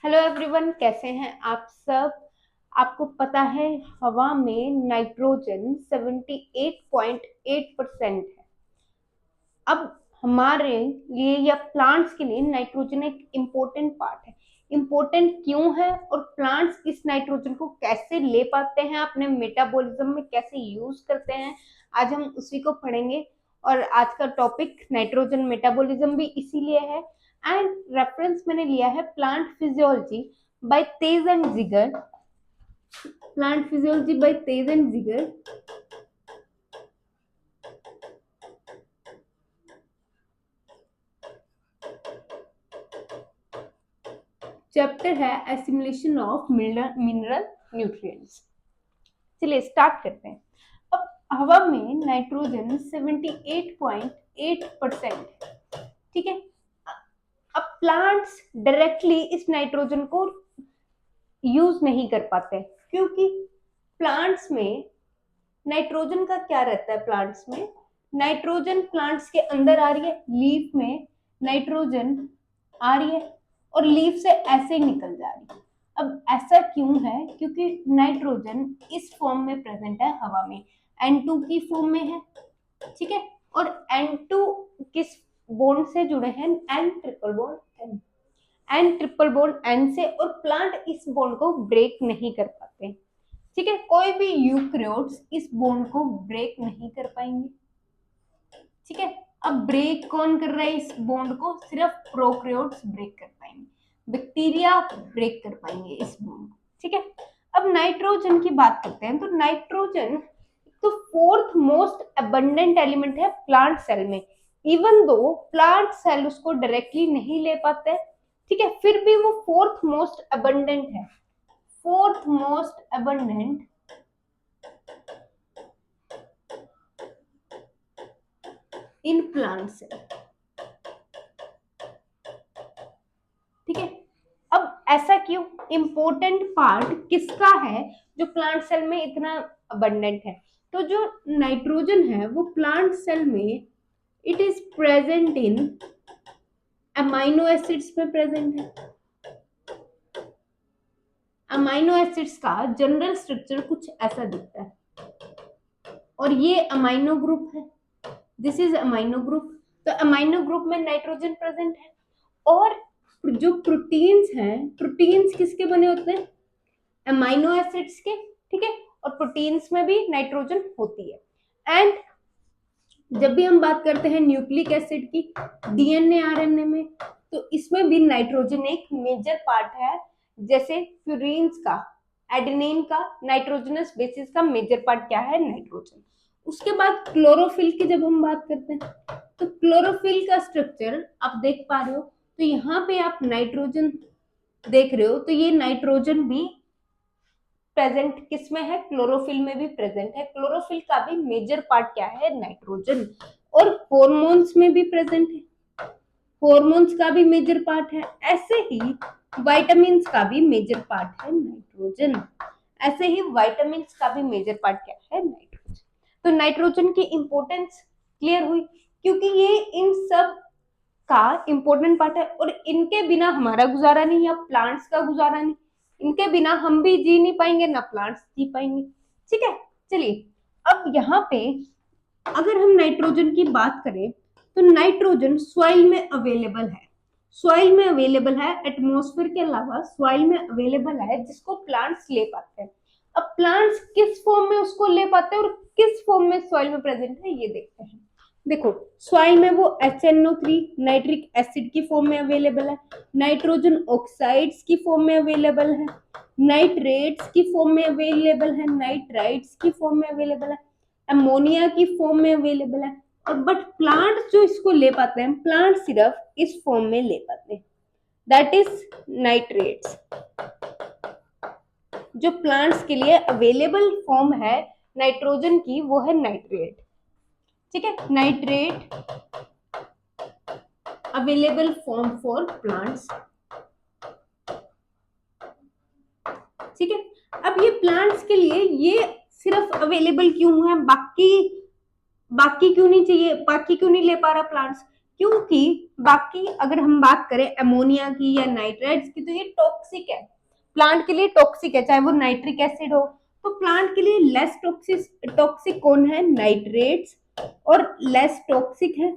Hello everyone, कैसे हैं आप सब। आपको पता है हवा में नाइट्रोजन 78.8% है। अब हमारे लिए या प्लांट्स के लिए नाइट्रोजन एक इम्पोर्टेंट पार्ट है। इम्पोर्टेंट क्यों है और प्लांट्स इस नाइट्रोजन को कैसे ले पाते हैं, अपने मेटाबॉलिज्म में कैसे यूज करते हैं, आज हम उसी को पढ़ेंगे। और आज का टॉपिक नाइट्रोजन मेटाबॉलिज्म भी इसीलिए है। एंड रेफरेंस मैंने लिया है plant physiology by Taiz and Zeiger. Plant physiology by Taiz and Zeiger chapter है एसिमिलेशन ऑफ मिनरल न्यूट्रिएंट्स। चलिए स्टार्ट करते हैं। अब हवा में नाइट्रोजन 78.8%, ठीक है। अब प्लांट्स डायरेक्टली इस नाइट्रोजन को यूज नहीं कर पाते क्योंकि प्लांट्स में नाइट्रोजन का क्या रहता है। प्लांट्स में नाइट्रोजन प्लांट्स के अंदर आ रही है, लीफ में नाइट्रोजन आ रही है और लीफ से ऐसे ही निकल जा रही है। अब ऐसा क्यों है? क्योंकि नाइट्रोजन इस फॉर्म में प्रेजेंट है हवा में, N2 की फॉर्म में है, ठीक है। और N2 किस बॉन्ड से जुड़े हैं? N triple bond N, N triple bond N से, और प्लांट इस बॉन्ड को ब्रेक नहीं कर पाते, ठीक है। कोई भी यूकैरियोट्स इस बॉन्ड को ब्रेक नहीं कर पाएंगे, ठीक है। अब ब्रेक कौन कर रहा है इस बॉन्ड को? सिर्फ प्रोकैरियोट्स ब्रेक कर पाएंगे, बैक्टीरिया ब्रेक कर पाएंगे इस बॉन्ड को, ठीक है। अब नाइट्रोजन की बात करते हैं तो नाइट्रोजन तो फोर्थ मोस्ट अबंडेंट एलिमेंट है प्लांट सेल में। इवन दो प्लांट सेल उसको डायरेक्टली नहीं ले पाते, ठीक है, फिर भी वो फोर्थ मोस्ट अबंडेंट है। Fourth most abundant in plant cell, ठीक है। अब ऐसा क्यों? इंपॉर्टेंट पार्ट किसका है जो प्लांट सेल में इतना अबंडेंट है? तो जो नाइट्रोजन है वो प्लांट सेल में it is present in amino acids में प्रेजेंट है। अमाइनो एसिड्स का जनरल स्ट्रक्चर कुछ ऐसा दिखता है और ये अमाइनो ग्रुप है, दिस इज अमाइनो ग्रुप। तो अमाइनो ग्रुप में नाइट्रोजन प्रेजेंट है। और जो प्रोटीन्स हैं, प्रोटीन्स किसके बने होते हैं? अमाइनो एसिड्स के, ठीक है। और प्रोटीन्स में भी नाइट्रोजन होती है। एंड जब भी हम बात करते हैं न्यूक्लिक एसिड की, डीएनए आरएनए में, तो इसमें भी नाइट्रोजन एक मेजर पार्ट है। जैसे फ्यूरीन्स का, एडेनिन का नाइट्रोजनस बेसिस का मेजर पार्ट क्या है? नाइट्रोजन। उसके बाद क्लोरोफिल की जब हम बात करते हैं तो क्लोरोफिल का स्ट्रक्चर आप देख पा रहे हो। तो यहाँ पे आप नाइट्रोजन देख रहे हो, तो ये नाइट्रोजन भी प्रेजेंट किस में है? क्लोरोफिल में भी प्रेजेंट है। क्लोरोफिल का भी मेजर पार्ट क्या है? नाइट्रोजन। और हॉर्मोन्स में भी प्रेजेंट है, हॉर्मोन्स का भी मेजर पार्ट है। ऐसे ही वाइटामिन्स का भी मेजर पार्ट है नाइट्रोजन। ऐसे ही वाइटामिन्स का भी मेजर पार्ट क्या है? नाइट्रोजन। तो नाइट्रोजन की इंपॉर्टेंस क्लियर हुई, क्योंकि ये इन सब का इंपॉर्टेंट पार्ट है और इनके बिना हमारा गुजारा नहीं या प्लांट्स का गुजारा नहीं। इनके बिना हम भी जी नहीं पाएंगे, ना प्लांट्स जी पाएंगे, ठीक है। चलिए अब यहाँ पे अगर हम नाइट्रोजन की बात करें तो नाइट्रोजन सॉइल में अवेलेबल है। सॉइल में अवेलेबल है, एटमॉस्फेयर के अलावा सॉइल में अवेलेबल है, जिसको प्लांट्स ले पाते हैं। अब प्लांट्स किस फॉर्म में उसको ले पाते हैं और किस फॉर्म में सॉइल में प्रेजेंट है ये देखते हैं। देखो सॉइल में वो HNO3 नाइट्रिक एसिड की फॉर्म में अवेलेबल है, नाइट्रोजन ऑक्साइड्स की फॉर्म में अवेलेबल है, नाइट्रेट्स की फॉर्म में अवेलेबल है, नाइट्राइट्स की फॉर्म में अवेलेबल है, अमोनिया की फॉर्म में अवेलेबल है। और बट प्लांट्स जो इसको ले पाते हैं, प्लांट सिर्फ इस फॉर्म में ले पाते हैं, दैट इज नाइट्रेट्स। जो प्लांट्स के लिए अवेलेबल फॉर्म है नाइट्रोजन की वो है नाइट्रेट, ठीक है। Nitrate available form for plants, ठीक है। अब ये प्लांट्स के लिए ये सिर्फ अवेलेबल क्यों है, बाकी क्यों नहीं चाहिए, बाकी क्यों नहीं ले पा रहा प्लांट्स? क्योंकि बाकी अगर हम बात करें अमोनिया की या नाइट्राइट्स की, तो ये टॉक्सिक है, प्लांट के लिए टॉक्सिक है, चाहे वो नाइट्रिक एसिड हो। तो प्लांट के लिए लेस टॉक्सिक कौन है? नाइट्रेट्स, और लेस टॉक्सिक है।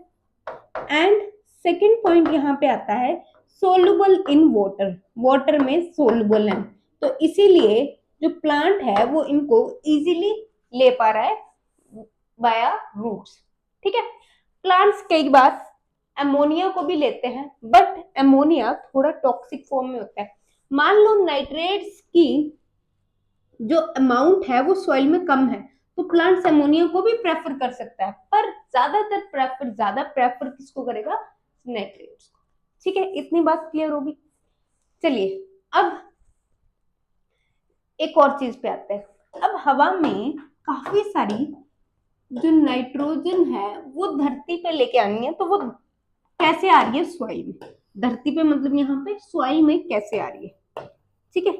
एंड सेकेंड पॉइंट यहाँ पे आता है सोलुबल इन वाटर, वाटर में सोलुबल है, तो इसीलिए जो प्लांट है वो इनको इजीली ले पा रहा है बाया रूट्स। ठीक है, प्लांट्स कई बार अमोनिया को भी लेते हैं, बट अमोनिया थोड़ा टॉक्सिक फॉर्म में होता है। मान लो नाइट्रेट्स की जो अमाउंट है वो सॉइल में कम है, तो प्लांट्स अमोनिया को भी प्रेफर कर सकता है, पर ज्यादा प्रेफर किसको करेगा? नाइट्रेट्स को। ठीक है, इतनी बात क्लियर होगी। चलिए अब एक और चीज पे आते हैं। अब हवा में काफी सारी जो नाइट्रोजन है वो धरती पे लेके आनी है, तो वो कैसे आ रही है? सॉइल में। धरती पे मतलब यहाँ पे सॉइल में कैसे आ रही है? ठीक है,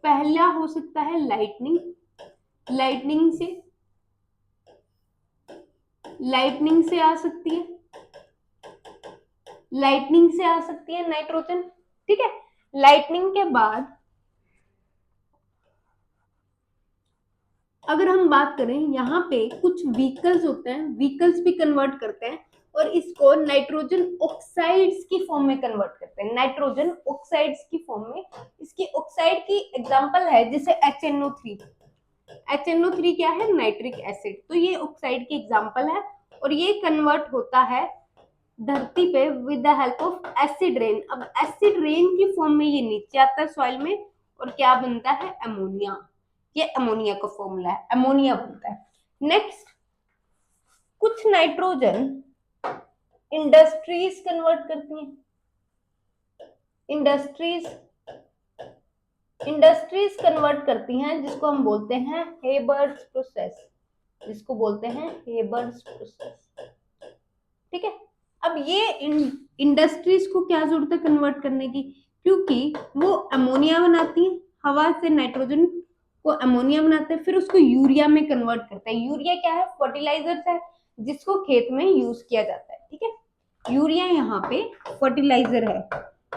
पहला हो सकता है लाइटनिंग, लाइटनिंग से आ सकती है, नाइट्रोजन। ठीक है, लाइटनिंग के बाद अगर हम बात करें, यहाँ पे कुछ व्हीकल्स होते हैं, व्हीकल्स भी कन्वर्ट करते हैं और इसको नाइट्रोजन ऑक्साइड्स की फॉर्म में कन्वर्ट करते हैं, नाइट्रोजन ऑक्साइड्स की फॉर्म में। इसकी ऑक्साइड की एग्जांपल है जैसे HNO3। HNO3 क्या है? नाइट्रिक एसिड, तो ये ऑक्साइड की एग्जांपल है और ये कन्वर्ट होता है धरती पे with the help of acid rain. अब एसिड रेन की फॉर्म में ये नीचे आता है सॉइल में और क्या बनता है? अमोनिया। ये अमोनिया का फॉर्मूला है, अमोनिया बनता है। नेक्स्ट, कुछ नाइट्रोजन इंडस्ट्रीज कन्वर्ट करती हैं, इंडस्ट्रीज कन्वर्ट करती हैं, जिसको हम बोलते हैं हेबर्स प्रोसेस, ठीक है। अब ये इंडस्ट्रीज को क्या जरूरत है कन्वर्ट करने की? क्योंकि वो अमोनिया बनाती है, हवा से नाइट्रोजन को अमोनिया बनाते हैं, फिर उसको यूरिया में कन्वर्ट करते हैं। यूरिया क्या है? फर्टिलाइजर है जिसको खेत में यूज किया जाता है। ठीक है, यूरिया यहाँ पे फर्टिलाइजर है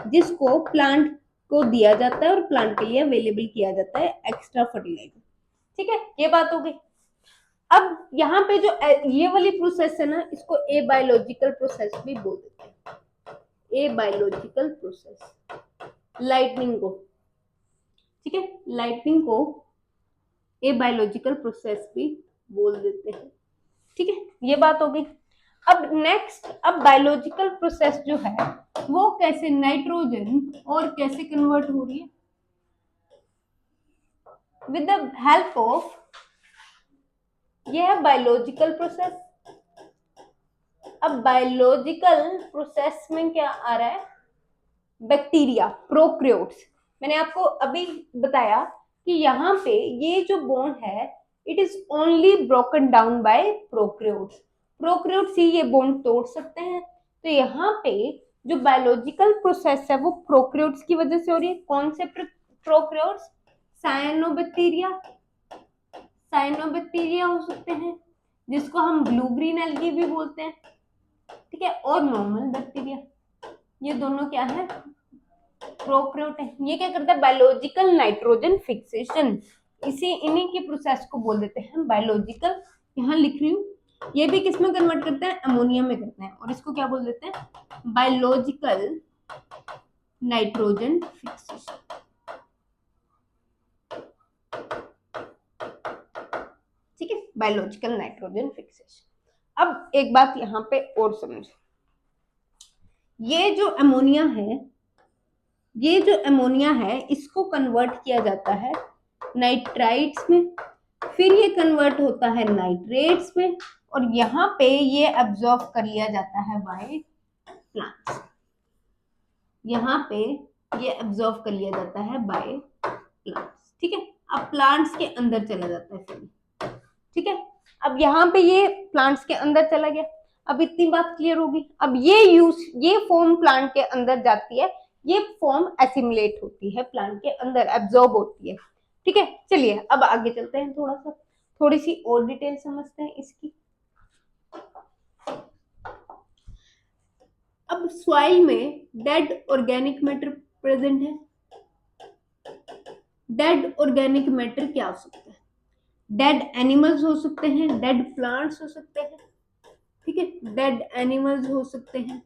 जिसको प्लांट को दिया जाता है और प्लांट के लिए अवेलेबल किया जाता है एक्स्ट्रा फर्टिलाइजर। ठीक है, ये बात हो गई। अब यहाँ पे जो ये वाली प्रोसेस है ना, इसको ए बायोलॉजिकल प्रोसेस भी बोल देते हैं, ए बायोलॉजिकल प्रोसेस। लाइटनिंग को, ठीक है, लाइटनिंग को ए बायोलॉजिकल प्रोसेस भी बोल देते हैं। ठीक है, ये बात हो गई। अब नेक्स्ट, अब बायोलॉजिकल प्रोसेस जो है वो कैसे नाइट्रोजन और कैसे कन्वर्ट हो रही है? विद द हेल्प ऑफ, ये है बायोलॉजिकल प्रोसेस। अब बायोलॉजिकल प्रोसेस में क्या आ रहा है? Bacteria, prokaryotes. मैंने आपको अभी बताया कि यहाँ पे ये जो बोन है it is only broken down by prokaryotes. Prokaryotes ही ये बोन तोड़ सकते हैं। तो यहाँ पे जो बायोलॉजिकल प्रोसेस है वो प्रोकैरियोट्स की वजह से हो रही है। कौन से प्रोकैरियोट्स? साइनोबैक्टीरिया हो सकते हैं, जिसको हम ब्लू ग्रीन एल्गी भी बोलते हैं। ठीक है, और नॉर्मल बैक्टीरिया, ये दोनों क्या है? प्रोकैरियोट है। ये क्या करता है? Biological nitrogen fixation. इन्हीं की प्रोसेस को बोल देते हैं बायोलॉजिकल। यहाँ लिख रही हूँ, ये भी किस में कन्वर्ट करते हैं? अमोनिया में करते हैं, और इसको क्या बोल देते हैं? Biological nitrogen fixation. ठीक है, बायोलॉजिकल नाइट्रोजन फिक्सेशन। अब एक बात यहाँ पे और समझ, ये जो अमोनिया है इसको कन्वर्ट किया जाता है नाइट्राइट्स में, फिर ये कन्वर्ट होता है नाइट्रेट्स में, और यहाँ पे ये एब्जॉर्ब कर लिया जाता है बाय प्लांट्स। यहाँ पे ये एब्जॉर्ब कर लिया जाता है बाय प्लांट्स। ठीक है, अब प्लांट्स के अंदर चला जाता है फिर। ठीक है, अब यहाँ पे ये प्लांट्स के अंदर चला गया। अब इतनी बात क्लियर होगी। अब ये फॉर्म प्लांट के अंदर जाती है, ये फॉर्म एसिमुलेट होती है प्लांट के अंदर, एब्जॉर्ब होती है। ठीक है, चलिए अब आगे चलते हैं, थोड़ी सी और डिटेल समझते हैं इसकी। सॉइल में डेड ऑर्गेनिक मैटर प्रेजेंट है। डेड ऑर्गेनिक मैटर क्या हो सकता है? डेड एनिमल्स हो सकते हैं, डेड प्लांट्स हो सकते हैं, ठीक है, डेड एनिमल्स हो सकते हैं,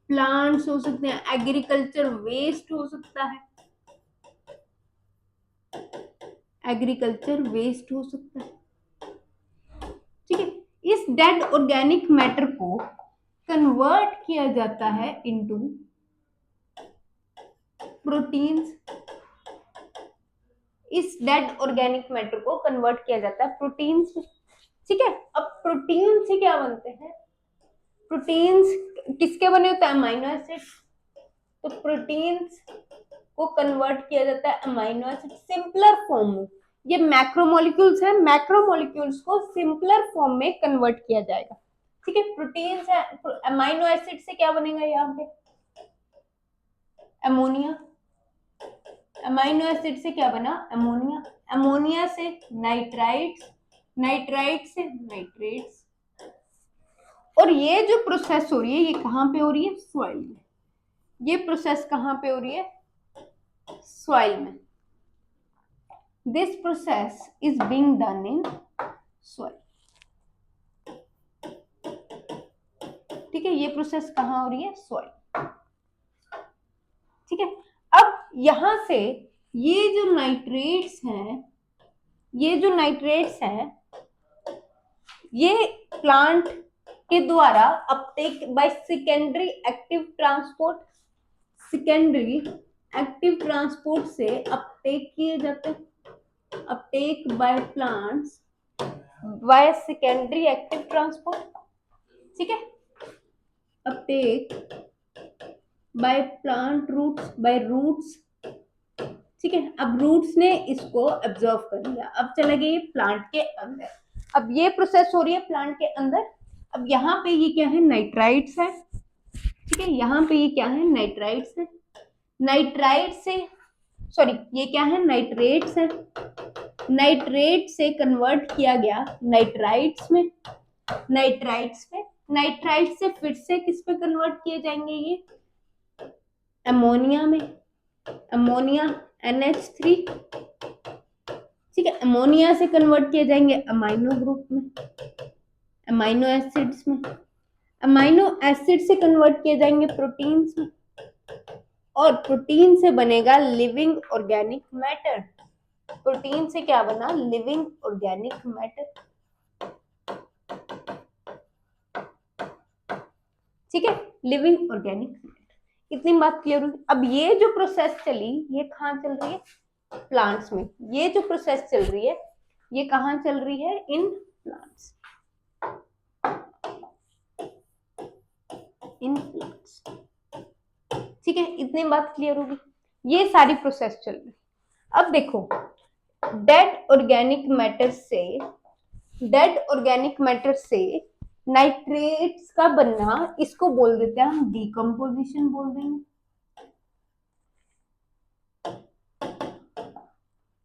प्लांट्स हो सकते हैं, एग्रीकल्चर वेस्ट हो सकता है, एग्रीकल्चर वेस्ट हो सकता है, ठीक है। इस डेड ऑर्गेनिक मैटर को कन्वर्ट किया जाता है इनटू प्रोटीन्स। इस डेड ऑर्गेनिक मैटर को कन्वर्ट किया जाता है प्रोटीन्स में, ठीक है। अब प्रोटीन से क्या बनते हैं? प्रोटीन्स किसके बने होते हैं? Amino acids. तो प्रोटीन्स को कन्वर्ट किया जाता है अमाइनो एसिड सिंपलर फॉर्म में। ये मैक्रोमोलिक्यूल्स है, मैक्रोमोलिक्यूल्स को सिंपलर फॉर्म में कन्वर्ट किया जाएगा, ठीक है। प्रोटीन्स है, अमाइनो एसिड से क्या बनेगा यहाँ पे? अमोनिया। अमाइनो एसिड से क्या बना? अमोनिया। अमोनिया से नाइट्राइट्स, नाइट्राइट से नाइट्रेट्स। और ये जो प्रोसेस हो रही है ये कहाँ पे हो रही है? सॉइल में। ये प्रोसेस कहाँ पे हो रही है? सॉइल में। This process is being done in soil, ठीक है। ये प्रोसेस कहाँ हो रही है? सॉइल, ठीक है। अब यहां से ये जो नाइट्रेट्स हैं, ये जो नाइट्रेट्स हैं ये प्लांट के द्वारा uptake by secondary active transport, secondary active transport से अपटेक किए जाते हैं। Uptake by plants by secondary active transport, ठीक है। Uptake by plant roots, by roots, ठीक है। अब रूट्स ने इसको एब्जॉर्व कर लिया, अब चला गया ये प्लांट के अंदर। अब ये प्रोसेस हो रही है प्लांट के अंदर। अब यहाँ पे ये क्या है? नाइट्राइट्स है, ठीक है। यहाँ पे ये क्या है? नाइट्राइट्स है। नाइट्राइट से सॉरी ये क्या है? नाइट्रेट्स है। नाइट्रेट से कन्वर्ट किया गया नाइट्राइट्स में, नाइट्राइट्स में। नाइट्राइट से फिर से किस पे कन्वर्ट किए जाएंगे? ये अमोनिया में, अमोनिया NH3, ठीक है। अमोनिया से कन्वर्ट किए जाएंगे अमाइनो ग्रुप में, अमाइनो एसिड्स में। अमाइनो एसिड से कन्वर्ट किए जाएंगे प्रोटीन्स में, और प्रोटीन से बनेगा लिविंग ऑर्गेनिक मैटर। प्रोटीन से क्या बना? लिविंग ऑर्गेनिक मैटर, ठीक है। Living organic matter. इतनी बात क्लियर हुई। अब ये जो प्रोसेस चली ये कहाँ चल रही है? प्लांट्स में। ये जो प्रोसेस चल रही है ये कहाँ चल रही है? इन प्लांट्स, इन प्लांट्स, ठीक है। इतनी बात क्लियर होगी। ये सारी प्रोसेस चल रही है। अब देखो डेड ऑर्गेनिक मैटर से, डेड ऑर्गेनिक मैटर से नाइट्रेट्स का बनना, इसको बोल देते हैं हम डिकम्पोजिशन बोल देंगे,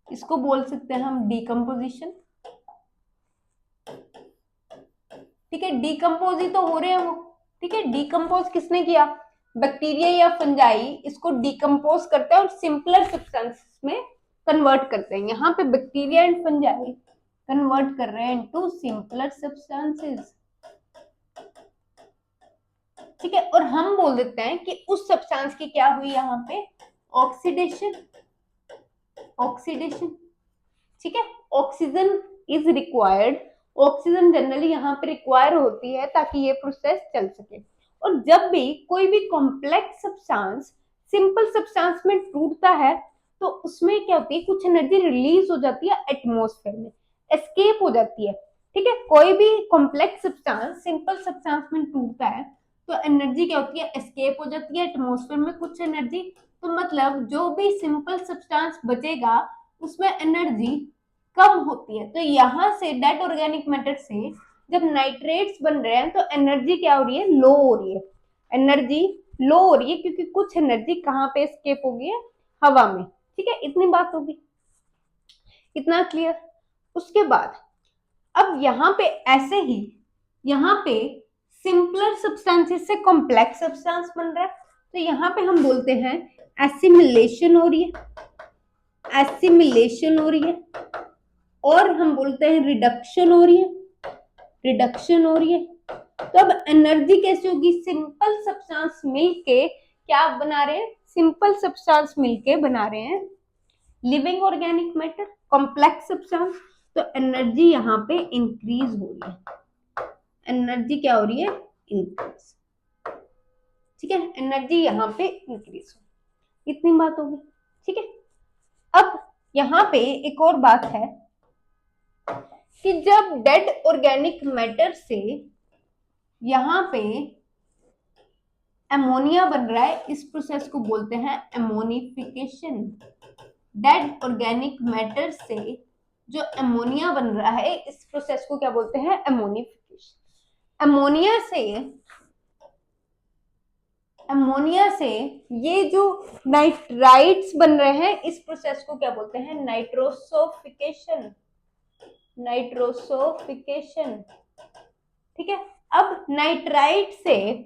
इसको बोल सकते हैं हम डिकम्पोजिशन, ठीक है। डिकम्पोज ही तो हो रहे हैं वो, ठीक है। डिकम्पोज किसने किया? बैक्टीरिया या फंजाई इसको डिकम्पोज करते हैं और सिंपलर सब्सटेंसेस में कन्वर्ट करते हैं। यहाँ पे बैक्टीरिया एंड फंजाई कन्वर्ट कर रहे हैं इनटू सिंपलर सब्सटेंसेस, ठीक है। और हम बोल देते हैं कि उस सब्सटेंस की क्या हुई? यहाँ पे ऑक्सीडेशन, ऑक्सीडेशन, ठीक है। Oxygen is required, oxygen generally यहाँ पे रिक्वायर होती है ताकि ये प्रोसेस चल सके। और जब भी कोई भी कॉम्प्लेक्स सब्सटेंस सिंपल सब्सटेंस में टूटता है तो उसमें क्या होती है? कुछ एनर्जी रिलीज हो जाती है एटमॉस्फेयर में, एस्केप हो जाती है, ठीक है। कोई भी कॉम्प्लेक्स सब्सटेंस सिंपल सब्सटेंस में टूटता है तो एनर्जी क्या होती है? एस्केप हो जाती है एटमॉस्फेयर में कुछ एनर्जी। तो मतलब जो भी सिंपल सब्सटेंस बचेगा उसमें एनर्जी कम होती है। तो यहाँ से डेड ऑर्गेनिक मैटर से जब नाइट्रेट्स बन रहे हैं तो एनर्जी क्या हो रही है? लो हो रही है, एनर्जी लो हो रही है क्योंकि कुछ एनर्जी कहाँ पे एस्केप हो गई है? हवा में, ठीक है। इतनी बात होगी, इतना क्लियर। उसके बाद अब यहाँ पे ऐसे ही यहाँ पे सिंपलर सब्सटेंसेस से कॉम्प्लेक्स सब्सटेंस बन रहा है, तो यहाँ पे हम बोलते हैं एसिमिलेशन हो रही है, एसिमिलेशन हो रही है, और हम बोलते हैं रिडक्शन हो रही है, रिडक्शन हो रही है। तो अब एनर्जी कैसे होगी? सिंपल सब्सटेंस मिलके क्या बना रहे हैं? सिंपल सब्सटेंस मिलके बना रहे हैं living organic matter, complex substance, तो एनर्जी यहाँ पे इंक्रीज हो रही है, एनर्जी क्या हो रही है? इंक्रीज। ठीक है, एनर्जी यहाँ पे इंक्रीज हो, इतनी बात होगी। ठीक है, अब यहाँ पे एक और बात है कि जब डेड ऑर्गेनिक मैटर से यहाँ पे अमोनिया बन रहा है, इस प्रोसेस को बोलते हैं अमोनिफिकेशन। डेड ऑर्गेनिक मैटर से जो अमोनिया बन रहा है, इस प्रोसेस को क्या बोलते हैं? अमोनिफिकेशन। अमोनिया से ये जो नाइट्राइट्स बन रहे हैं, इस प्रोसेस को क्या बोलते हैं? नाइट्रोसोफिकेशन, नाइट्रोसोफिकेशन। ठीक है, अब नाइट्राइट से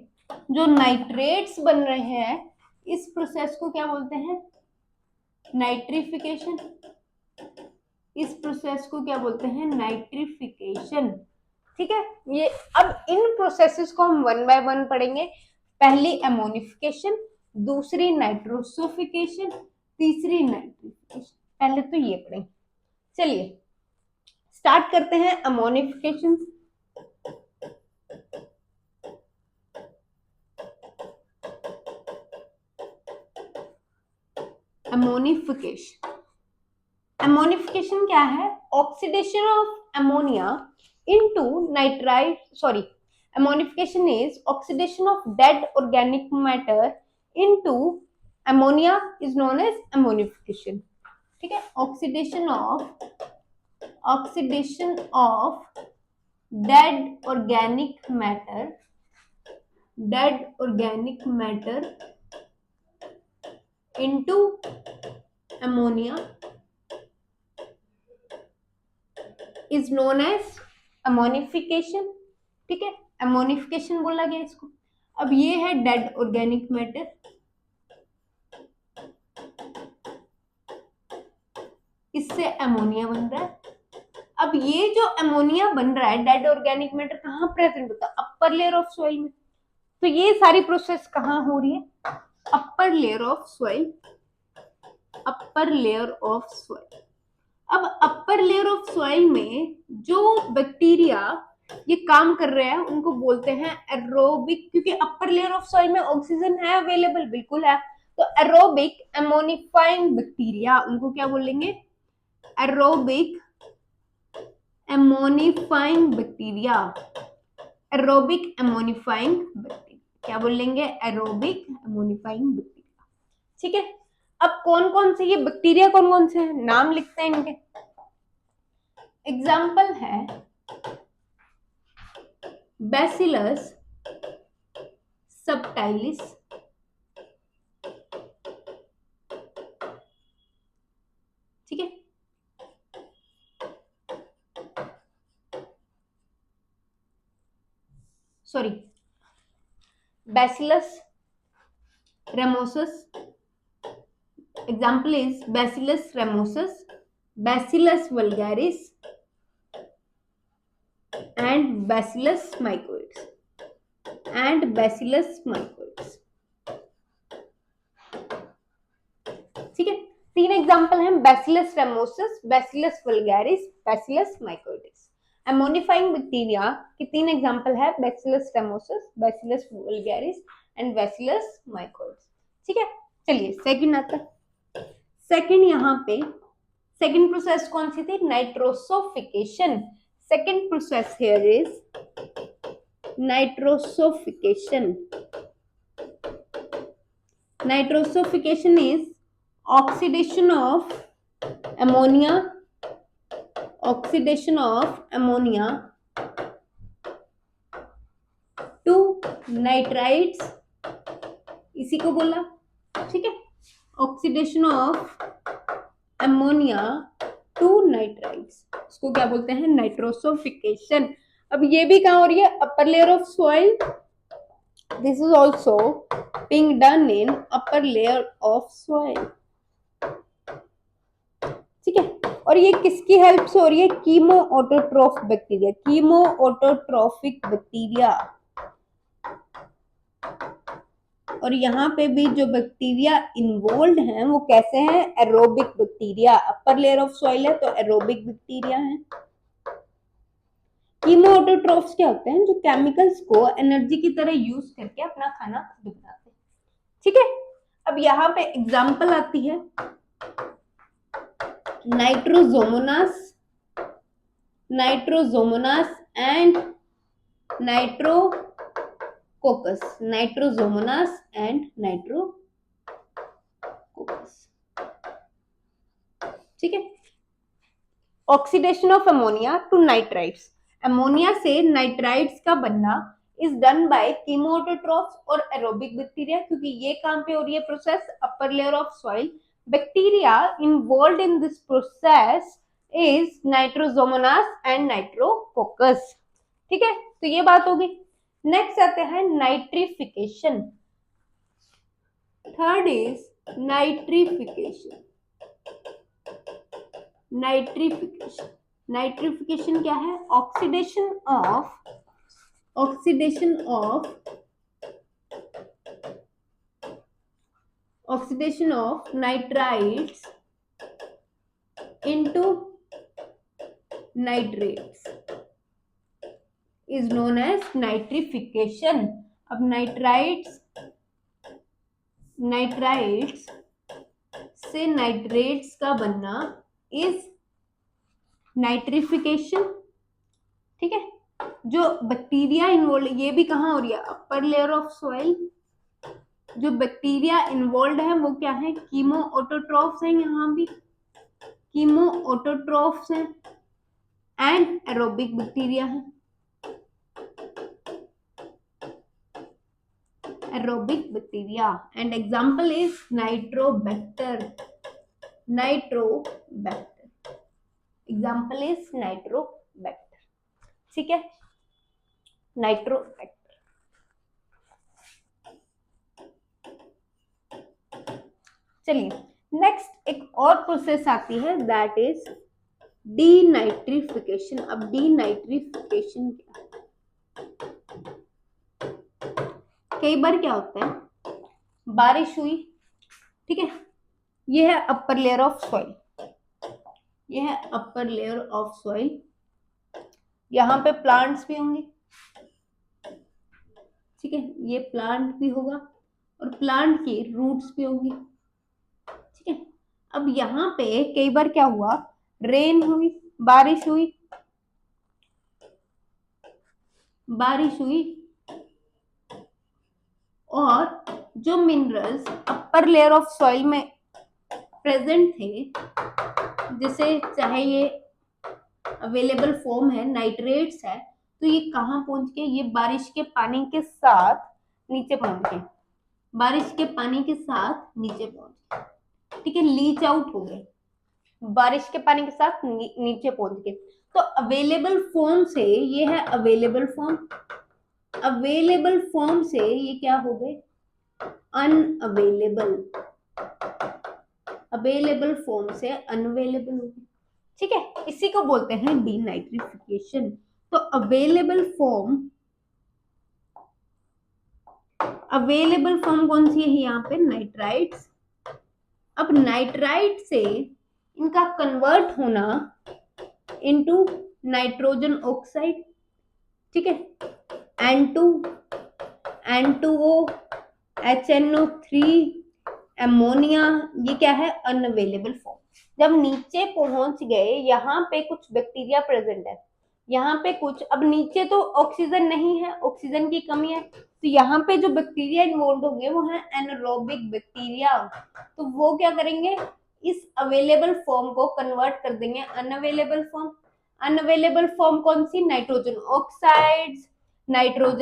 जो नाइट्रेट्स बन रहे हैं, इस प्रोसेस को क्या बोलते हैं? नाइट्रिफिकेशन। इस प्रोसेस को क्या बोलते हैं? नाइट्रिफिकेशन। ठीक है, ये अब इन प्रोसेसेस को हम वन बाय वन पढ़ेंगे। पहली अमोनिफिकेशन, दूसरी नाइट्रोसोफिकेशन, तीसरी नाइट्रिफिकेशन। पहले तो ये पढ़ेंगे। चलिए स्टार्ट करते हैं अमोनिफिकेशन। अमोनिफिकेशन, अमोनिफिकेशन क्या है? Oxidation of ammonia into nitrite, sorry, ammonification is oxidation of dead organic matter into ammonia is known as ammonification. ठीक है, oxidation of dead organic matter, dead organic matter into ammonia is known as ammonification. ठीक है, ammonification बोला गया इसको। अब ये है डेड ऑर्गेनिक मैटर, इससे अमोनिया बन रहा है। अब ये जो अमोनिया बन रहा है, डेड ऑर्गेनिक मैटर कहाँ प्रेजेंट होता है? अपर लेयर ऑफ सॉइल में। तो ये सारी प्रोसेस कहाँ हो रही है? अपर layer of soil, upper layer of soil. अब अपर लेयर ऑफ सॉइल में जो बैक्टीरिया ये काम कर रहे हैं, उनको बोलते हैं एरोबिक, क्योंकि अपर लेयर ऑफ सॉइल में ऑक्सीजन है अवेलेबल, बिल्कुल है। तो एरोबिक एमोनिफाइंग बैक्टीरिया, उनको क्या बोलेंगे? Aerobic ammonifying bacteria, aerobic ammonifying bacteria, क्या बोलेंगे? Aerobic ammonifying bacteria. ठीक है, अब कौन कौन से ये बैक्टीरिया कौन कौन से हैं, नाम लिखते हैं इनके। एग्जाम्पल है बैसिलस सबटाइलिस, ठीक है, sorry, Bacillus ramosus, example is Bacillus ramosus, Bacillus vulgaris and Bacillus mycoides, and Bacillus mycoides। ठीक है, तीन एग्जांपल हैं, Bacillus ramosus, Bacillus vulgaris, Bacillus mycoides। Ammonifying bacteria की तीन एग्जांपल है, Bacillus ramosus, Bacillus vulgaris and Bacillus mycoides। ठीक है, चलिए सेकंड आता है। सेकंड यहाँ पे सेकंड प्रोसेस कौन सी थी? Nitrosification. Second process here is nitrosification. Nitrosification is oxidation of ammonia, oxidation of ammonia to nitrites, इसी को बोला। ठीक है, oxidation of ammonia to nitrites, इसको क्या बोलते हैं? नाइट्रोसोफिकेशन। अब ये भी कहाँ हो रही है, अपर layer of soil, this is also being done in upper layer of soil, ठीक है। और ये किसकी हेल्प से हो रही है, chemo autotroph bacteria, chemo autotrophic bacteria. और यहाँ पे भी जो बैक्टीरिया इन्वॉल्व हैं वो कैसे हैं, aerobic bacteria, upper layer of soil है तो एरोबिक बैक्टीरिया है। कीमो ऑटोट्रोफ्स क्या होते हैं, जो केमिकल्स को एनर्जी की तरह यूज करके अपना खाना खुद बनाते हैं, ठीक है। अब यहाँ पे एग्जांपल आती है Nitrosomonas, Nitrosomonas and Nitrococcus, Nitrosomonas and Nitrococcus, ठीक है। Oxidation of ammonia to nitrites, ammonia से नाइट्राइट्स का बनना इज डन बाय कीमोऑटोट्रोफ्स और एरोबिक बैक्टीरिया, क्योंकि ये काम पे हो रही है process upper layer of soil. Bacteria involved in this process is Nitrosomonas and Nitrococcus, ठीक है। तो ये बात होगी। नेक्स्ट आते हैं nitrification, third is nitrification. Nitrification, nitrification क्या है, oxidation of nitrites into nitrates is known as nitrification। अब नाइट्राइट्स से नाइट्रेट्स का बनना इज नाइट्रिफिकेशन, ठीक है। जो बैक्टीरिया इन्वॉल्व, ये भी कहाँ हो रही है, अपर लेयर ऑफ सॉइल। जो बैक्टीरिया इन्वॉल्व है वो क्या है, कीमो ऑटोट्रोफ्स हैं, यहाँ भी कीमो ऑटोट्रोफ्स हैं एंड एरोबिक बैक्टीरिया है, aerobic bacteria. And example is Nitrobacter, example is Nitrobacter, ठीक है, नाइट्रोबैक्टर। चलिए नेक्स्ट एक और प्रोसेस आती है, दैट इज डीनाइट्रिफिकेशन। अब डीनाइट्रिफिकेशन क्या है, कई बार क्या होता है, बारिश हुई, ठीक है, ये है अपर लेयर ऑफ सॉइल, ये है अपर लेयर ऑफ सॉइल, यहाँ पे प्लांट्स भी होंगे, ठीक है, ये प्लांट भी होगा और प्लांट की रूट्स भी होंगी, ठीक है। अब यहाँ पे कई बार क्या हुआ, रेन हुई, बारिश हुई, और जो minerals upper layer of soil में प्रेजेंट थे, जिसे चाहे ये अवेलेबल फॉर्म है, नाइट्रेट्स है, तो ये कहाँ पहुंच गए, ये बारिश के पानी के साथ नीचे पहुंच गए, बारिश के पानी के साथ नीचे पहुंच गए, ठीक है, लीच आउट हो गए, बारिश के पानी के साथ नीचे पहुंच गए। तो अवेलेबल फॉर्म से ये है अवेलेबल फॉर्म, अवेलेबल फॉर्म से ये क्या हो गए, अनअवेलेबल, अवेलेबल फॉर्म से अनअवेलेबल हो गए, ठीक है। इसी को बोलते हैं डीनाइट्रिफिकेशन। तो अवेलेबल फॉर्म कौन सी है यहाँ पे, नाइट्राइट्स। अब नाइट्राइट से इनका कन्वर्ट होना इनटू नाइट्रोजन ऑक्साइड, ठीक है, N2O, HNO3, अमोनिया, ये क्या है, अनअवेलेबल फॉर्म। जब नीचे पहुंच गए, यहाँ पे कुछ बैक्टीरिया प्रेजेंट है, यहाँ पे कुछ, अब नीचे तो ऑक्सीजन नहीं है, ऑक्सीजन की कमी है, तो यहाँ पे जो बैक्टीरिया इन्वॉल्व होंगे वो है एनारोबिक बैक्टीरिया। तो वो क्या करेंगे, इस अवेलेबल फॉर्म को कन्वर्ट कर देंगे अनअवेलेबल फॉर्म। अनअवेलेबल फॉर्म कौन सी, nitrogen oxides, nitric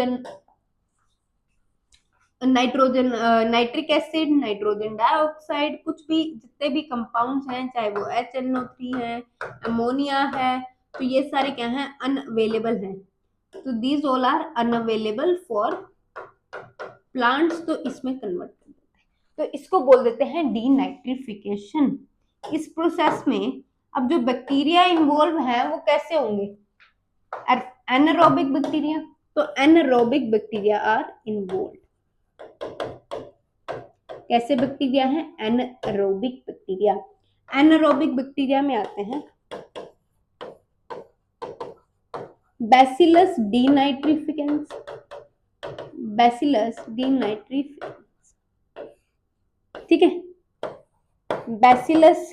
acid, nitrogen dioxide, कुछ भी जितने भी कंपाउंड्स हैं, चाहे वो HNO3 है, अमोनिया है, तो ये सारे क्या हैं, अनअवेलेबल हैं। तो these all are unavailable for plants, तो इसमें कन्वर्ट कर देते हैं, तो इसको बोल देते हैं डीनाइट्रिफिकेशन। इस प्रोसेस में अब जो बैक्टीरिया इन्वॉल्व है वो कैसे होंगे, एनारोबिक बैक्टीरिया, तो एनारोबिक बैक्टीरिया आर इन्वॉल्व। कैसे बैक्टीरिया है, एनारोबिक बैक्टीरिया। एनारोबिक बैक्टीरिया में आते हैं बैसिलस डीनाइट्रिफिकेंस, बैसिलस डीनाइट्रिफिकेंस, ठीक है, बैसिलस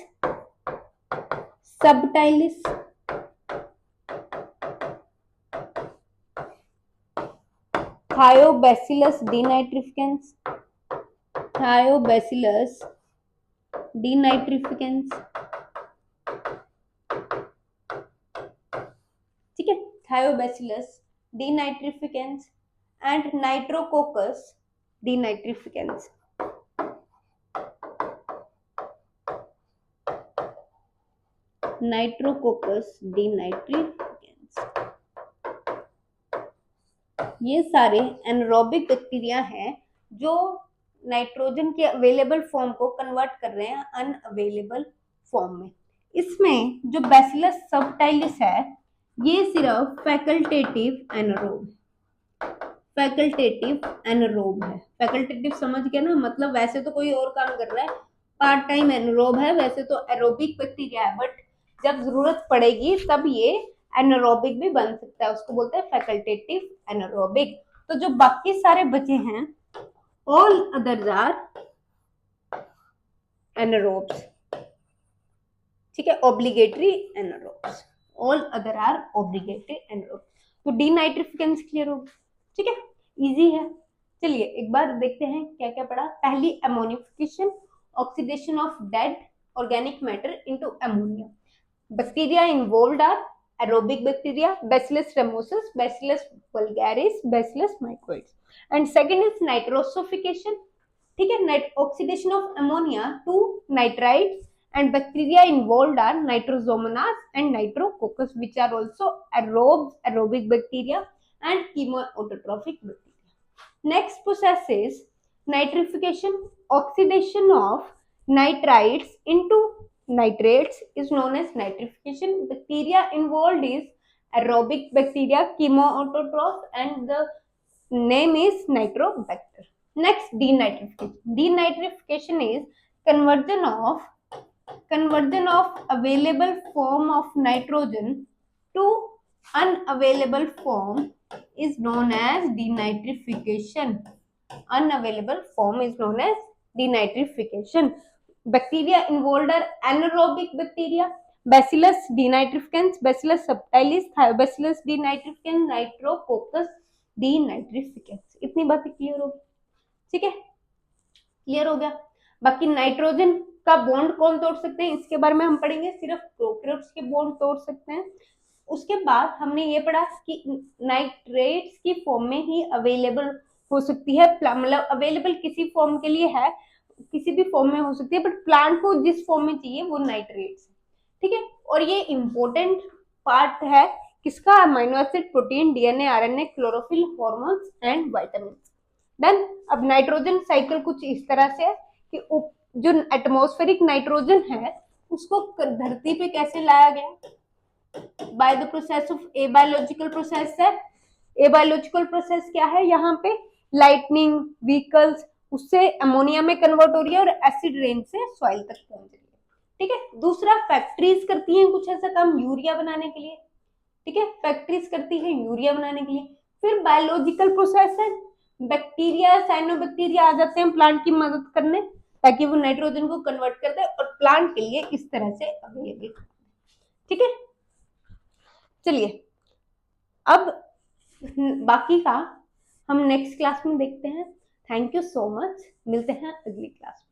सबटाइलिस, थायोबैसिलस डीनाइट्रिफिकेंस, थायोबैसिलस डीनाइट्रिफिकेंस, ठीक है, थायोबैसिलस डीनाइट्रिफिकेंस एंड नाइट्रोकोकस डीनाइट्रिफिकेंस। नाइट्रोकोकस डीनाइट्रिफिकेंस, ये सारे एनारोबिक बैक्टीरिया हैं जो नाइट्रोजन के अवेलेबल फॉर्म को कन्वर्ट कर रहे हैं अनअवेलेबल फॉर्म में। इसमें जो बैसिलस सबटाइलिस है ये सिर्फ फैकल्टेटिव एनारोब, फैकल्टेटिव एनारोब है। फैकल्टेटिव समझ गए ना, मतलब वैसे तो कोई और काम कर रहा है, पार्ट टाइम एनारोब है, वैसे तो एरोबिक बैक्टीरिया है, बट जब जरूरत पड़ेगी तब ये एनारोबिक भी बन सकता है, उसको बोलते हैं फैकल्टेटिव एनारोबिक। तो जो बाकी सारे बचे हैं ऑल अदर्स आर एनारोब्स, ठीक है, obligatory anaerobes, all other are obligatory anaerobes. तो डीनाइट्रिफिकेंस क्लियर हो, ठीक है, इजी है। चलिए एक बार देखते हैं क्या क्या पढ़ा। पहली ammonification, oxidation of dead organic matter into ammonia. Bacteria involved are aerobic bacteria, Bacillus ramosus, Bacillus vulgaris, Bacillus microides, and second is nitrosification, ठीक है, oxidation of ammonia to nitrides, and bacteria involved are nitrosomonas and nitrococcus, which are also aerobic bacteria and chemoautotrophic bacteria. Next process is nitrification, oxidation of nitrites into nitrates is known as nitrification. Bacteria involved is aerobic bacteria, chemoautotrophs, and the name is nitrobacter. Next, denitrification. Denitrification is conversion of available form of nitrogen to unavailable form is known as denitrification. Unavailable form is known as denitrification. Bacteria involved are anaerobic bacteria, Bacillus denitrificans, Bacillus subtilis, Thiobacillus denitrificans, Nitrococcus denitrificans। इतनी बातें clear होगी, ठीक है, clear हो गया। बाकी nitrogen का bond कौन तोड़ सकते हैं इसके बारे में हम पढ़ेंगे, सिर्फ प्रोकैरियोट्स के बॉन्ड तोड़ सकते हैं। उसके बाद हमने ये पढ़ा कि नाइट्रेट्स की फॉर्म में ही अवेलेबल हो सकती है, मतलब अवेलेबल किसी फॉर्म के लिए है, किसी भी फॉर्म में हो सकती है, बट प्लांट को जिस फॉर्म में चाहिए वो नाइट्रेट्स, ठीक है। और ये इंपॉर्टेंट पार्ट है किसका, amino acid, protein, DNA, RNA, chlorophyll, hormones and vitamin. Done. अब नाइट्रोजन साइकिल कुछ इस तरह से है कि जो एटमॉस्फेरिक नाइट्रोजन है उसको धरती पे कैसे लाया गया, by the process of abiological process है। एबायोलॉजिकल प्रोसेस क्या है, यहाँ पे लाइटनिंग, व्हीकल्स, उससे अमोनिया में कन्वर्ट हो रही है और एसिड रेन से सॉइल तक पहुंच रही है, ठीक है। दूसरा, फैक्ट्रीज करती हैं कुछ ऐसा काम यूरिया बनाने के लिए, ठीक है, फैक्ट्रीज करती है यूरिया बनाने के लिए। फिर बायोलॉजिकल प्रोसेस है, बैक्टीरिया, साइनोबैक्टीरिया आ जाते हैं प्लांट की मदद करने ताकि वो नाइट्रोजन को कन्वर्ट कर दे और प्लांट के लिए इस तरह से अवेलेबल, ठीक है। चलिए अब बाकी का हम नेक्स्ट क्लास में देखते हैं। थैंक यू सो मच, मिलते हैं अगली क्लास में।